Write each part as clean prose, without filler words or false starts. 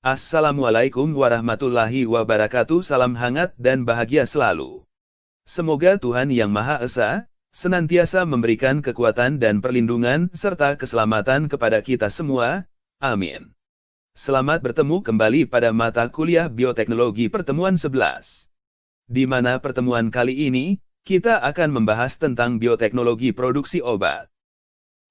Assalamualaikum warahmatullahi wabarakatuh. Salam hangat dan bahagia selalu. Semoga Tuhan Yang Maha Esa senantiasa memberikan kekuatan dan perlindungan serta keselamatan kepada kita semua. Amin. Selamat bertemu kembali pada mata kuliah Bioteknologi pertemuan 11. Di mana pertemuan kali ini, kita akan membahas tentang bioteknologi produksi obat.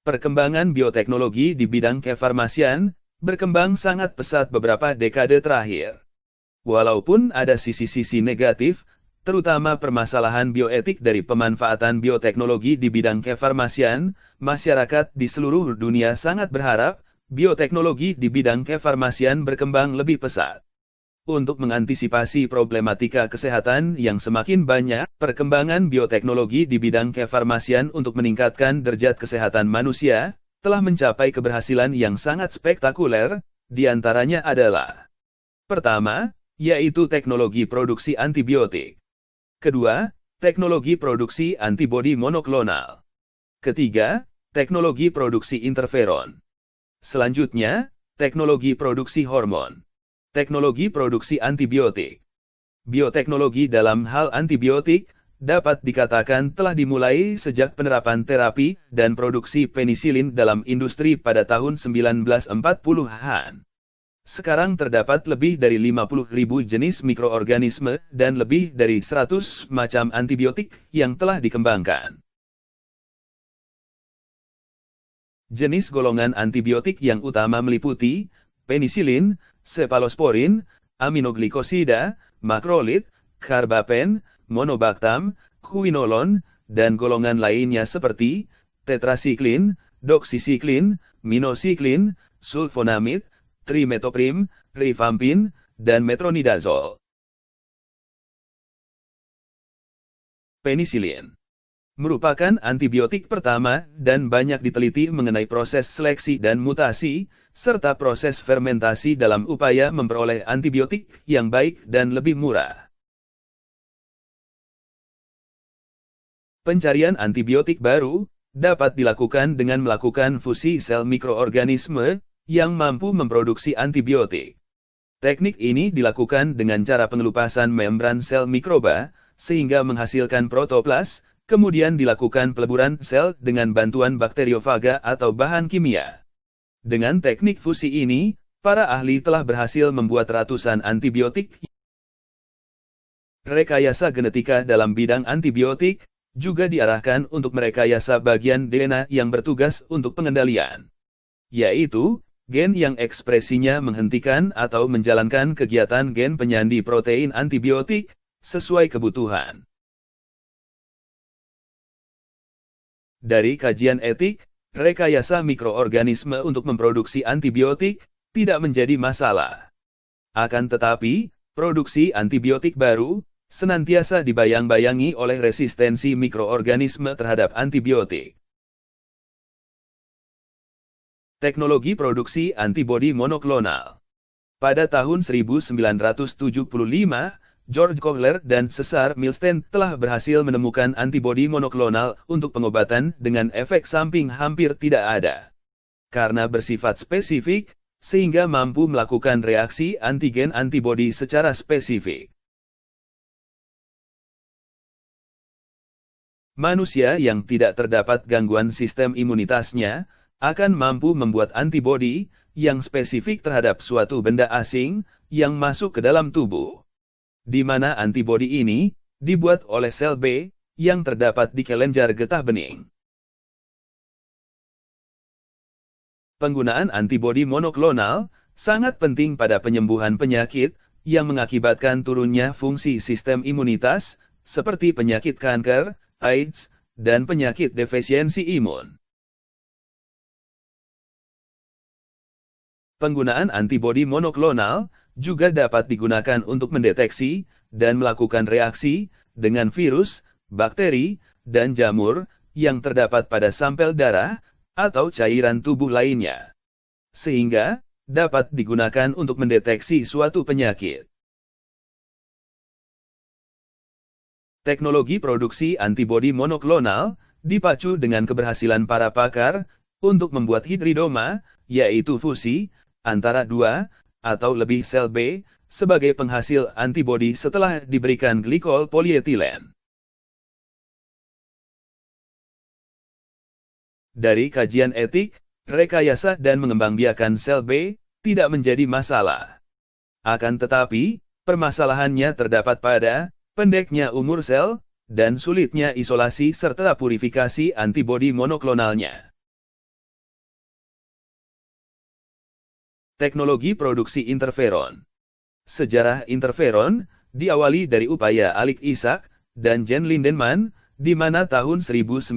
Perkembangan bioteknologi di bidang kefarmasian berkembang sangat pesat beberapa dekade terakhir. Walaupun ada sisi-sisi negatif, terutama permasalahan bioetik dari pemanfaatan bioteknologi di bidang kefarmasian, masyarakat di seluruh dunia sangat berharap bioteknologi di bidang kefarmasian berkembang lebih pesat. Untuk mengantisipasi problematika kesehatan yang semakin banyak, perkembangan bioteknologi di bidang kefarmasian untuk meningkatkan derajat kesehatan manusia telah mencapai keberhasilan yang sangat spektakuler, di antaranya adalah: pertama, yaitu teknologi produksi antibiotik. Kedua, teknologi produksi antibodi monoklonal. Ketiga, teknologi produksi interferon. Selanjutnya, teknologi produksi hormon. Teknologi produksi antibiotik. Bioteknologi dalam hal antibiotik dapat dikatakan telah dimulai sejak penerapan terapi dan produksi penisilin dalam industri pada tahun 1940-an. Sekarang terdapat lebih dari 50.000 jenis mikroorganisme dan lebih dari 100 macam antibiotik yang telah dikembangkan. Jenis golongan antibiotik yang utama meliputi penisilin, sefalosporin, aminoglikosida, makrolid, karbapen, monobaktam, quinolon, dan golongan lainnya seperti tetrasiklin, doksisiklin, minosiklin, sulfonamid, trimetoprim, rifampin, dan metronidazol. Penisilin merupakan antibiotik pertama dan banyak diteliti mengenai proses seleksi dan mutasi, serta proses fermentasi dalam upaya memperoleh antibiotik yang baik dan lebih murah. Pencarian antibiotik baru dapat dilakukan dengan melakukan fusi sel mikroorganisme yang mampu memproduksi antibiotik. Teknik ini dilakukan dengan cara pengelupasan membran sel mikroba, sehingga menghasilkan protoplas, kemudian dilakukan peleburan sel dengan bantuan bakteriofaga atau bahan kimia. Dengan teknik fusi ini, para ahli telah berhasil membuat ratusan antibiotik. Rekayasa genetika dalam bidang antibiotik juga diarahkan untuk merekayasa bagian DNA yang bertugas untuk pengendalian, yaitu gen yang ekspresinya menghentikan atau menjalankan kegiatan gen penyandi protein antibiotik sesuai kebutuhan. Dari kajian etik, rekayasa mikroorganisme untuk memproduksi antibiotik tidak menjadi masalah. Akan tetapi, produksi antibiotik baru senantiasa dibayang-bayangi oleh resistensi mikroorganisme terhadap antibiotik. Teknologi produksi antibodi monoklonal. Pada tahun 1975, George Kohler dan Cesar Milstein telah berhasil menemukan antibodi monoklonal untuk pengobatan dengan efek samping hampir tidak ada. Karena bersifat spesifik, sehingga mampu melakukan reaksi antigen antibodi secara spesifik. Manusia yang tidak terdapat gangguan sistem imunitasnya akan mampu membuat antibodi yang spesifik terhadap suatu benda asing yang masuk ke dalam tubuh, di mana antibodi ini dibuat oleh sel B yang terdapat di kelenjar getah bening. Penggunaan antibodi monoklonal sangat penting pada penyembuhan penyakit yang mengakibatkan turunnya fungsi sistem imunitas, seperti penyakit kanker, AIDS, dan penyakit defisiensi imun. Penggunaan antibodi monoklonal juga dapat digunakan untuk mendeteksi dan melakukan reaksi dengan virus, bakteri, dan jamur yang terdapat pada sampel darah atau cairan tubuh lainnya, sehingga dapat digunakan untuk mendeteksi suatu penyakit. Teknologi produksi antibodi monoklonal dipacu dengan keberhasilan para pakar untuk membuat hibridoma, yaitu fusi antara dua atau lebih sel B, sebagai penghasil antibodi setelah diberikan glikol polietilen. Dari kajian etik, rekayasa dan mengembangbiakan sel B tidak menjadi masalah. Akan tetapi, permasalahannya terdapat pada pendeknya umur sel dan sulitnya isolasi serta purifikasi antibodi monoklonalnya. Teknologi produksi interferon. Sejarah interferon diawali dari upaya Alik Isaac dan Jen Lindemann, di mana tahun 1957,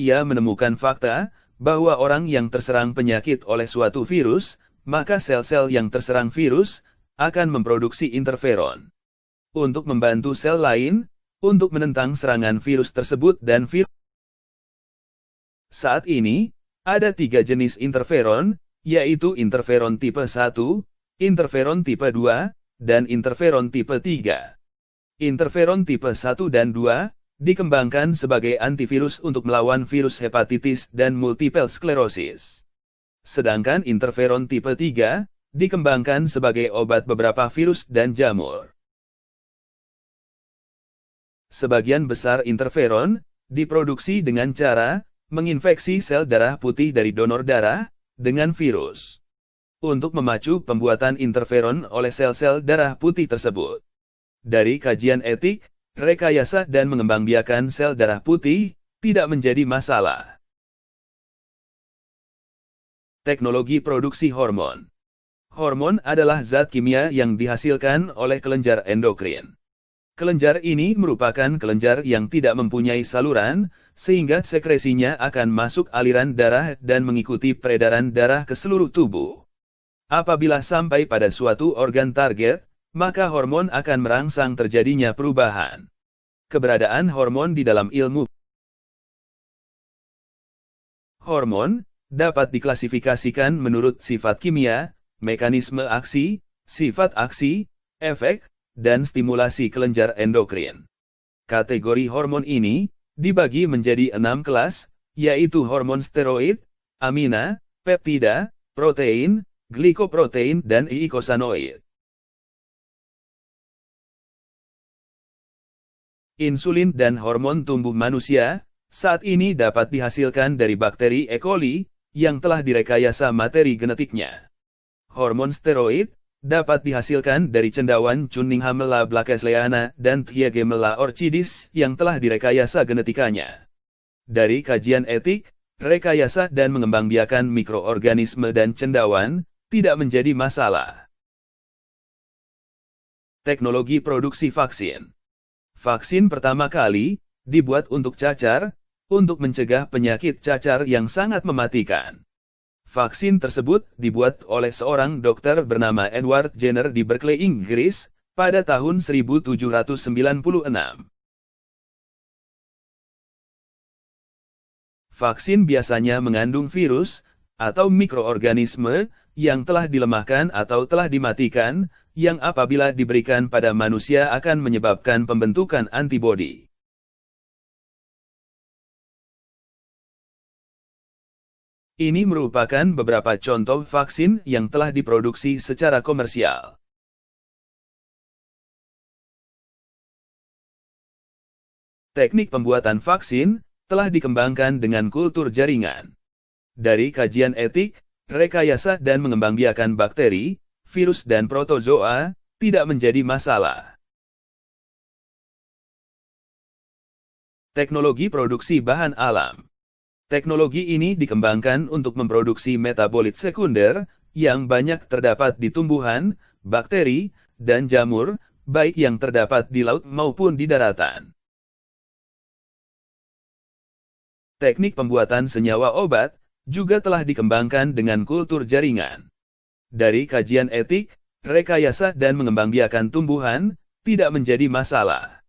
ia menemukan fakta bahwa orang yang terserang penyakit oleh suatu virus, maka sel-sel yang terserang virus akan memproduksi interferon untuk membantu sel lain untuk menentang serangan virus tersebut dan virus. Saat ini, ada 3 jenis interferon, yaitu interferon tipe 1, interferon tipe 2, dan interferon tipe 3. Interferon tipe 1 dan 2 dikembangkan sebagai antivirus untuk melawan virus hepatitis dan multiple sklerosis. Sedangkan interferon tipe 3 dikembangkan sebagai obat beberapa virus dan jamur. Sebagian besar interferon diproduksi dengan cara menginfeksi sel darah putih dari donor darah dengan virus untuk memacu pembuatan interferon oleh sel-sel darah putih tersebut. Dari kajian etik, rekayasa dan mengembangbiakan sel darah putih tidak menjadi masalah. Teknologi produksi hormon. Hormon adalah zat kimia yang dihasilkan oleh kelenjar endokrin. Kelenjar ini merupakan kelenjar yang tidak mempunyai saluran, sehingga sekresinya akan masuk aliran darah dan mengikuti peredaran darah ke seluruh tubuh. Apabila sampai pada suatu organ target, maka hormon akan merangsang terjadinya perubahan. Keberadaan hormon di dalam ilmu hormon dapat diklasifikasikan menurut sifat kimia, mekanisme aksi, sifat aksi, efek, dan stimulasi kelenjar endokrin. Kategori hormon ini dibagi menjadi 6 kelas, yaitu hormon steroid, amina, peptida, protein, glikoprotein, dan eikosanoid. Insulin dan hormon tumbuh manusia saat ini dapat dihasilkan dari bakteri E. coli yang telah direkayasa materi genetiknya. Hormon steroid dapat dihasilkan dari cendawan Cunningham-Mela blakesleyana dan Thiegemella orchidis yang telah direkayasa genetikanya. Dari kajian etik, rekayasa dan mengembangbiakan mikroorganisme dan cendawan tidak menjadi masalah. Teknologi produksi vaksin. Vaksin pertama kali dibuat untuk cacar, untuk mencegah penyakit cacar yang sangat mematikan. Vaksin tersebut dibuat oleh seorang dokter bernama Edward Jenner di Berkeley, Inggris, pada tahun 1796. Vaksin biasanya mengandung virus atau mikroorganisme yang telah dilemahkan atau telah dimatikan, yang apabila diberikan pada manusia akan menyebabkan pembentukan antibodi. Ini merupakan beberapa contoh vaksin yang telah diproduksi secara komersial. Teknik pembuatan vaksin telah dikembangkan dengan kultur jaringan. Dari kajian etik, rekayasa dan mengembangbiakan bakteri, virus dan protozoa tidak menjadi masalah. Teknologi produksi bahan alam. Teknologi ini dikembangkan untuk memproduksi metabolit sekunder yang banyak terdapat di tumbuhan, bakteri, dan jamur, baik yang terdapat di laut maupun di daratan. Teknik pembuatan senyawa obat juga telah dikembangkan dengan kultur jaringan. Dari kajian etik, rekayasa dan mengembangbiakan tumbuhan tidak menjadi masalah.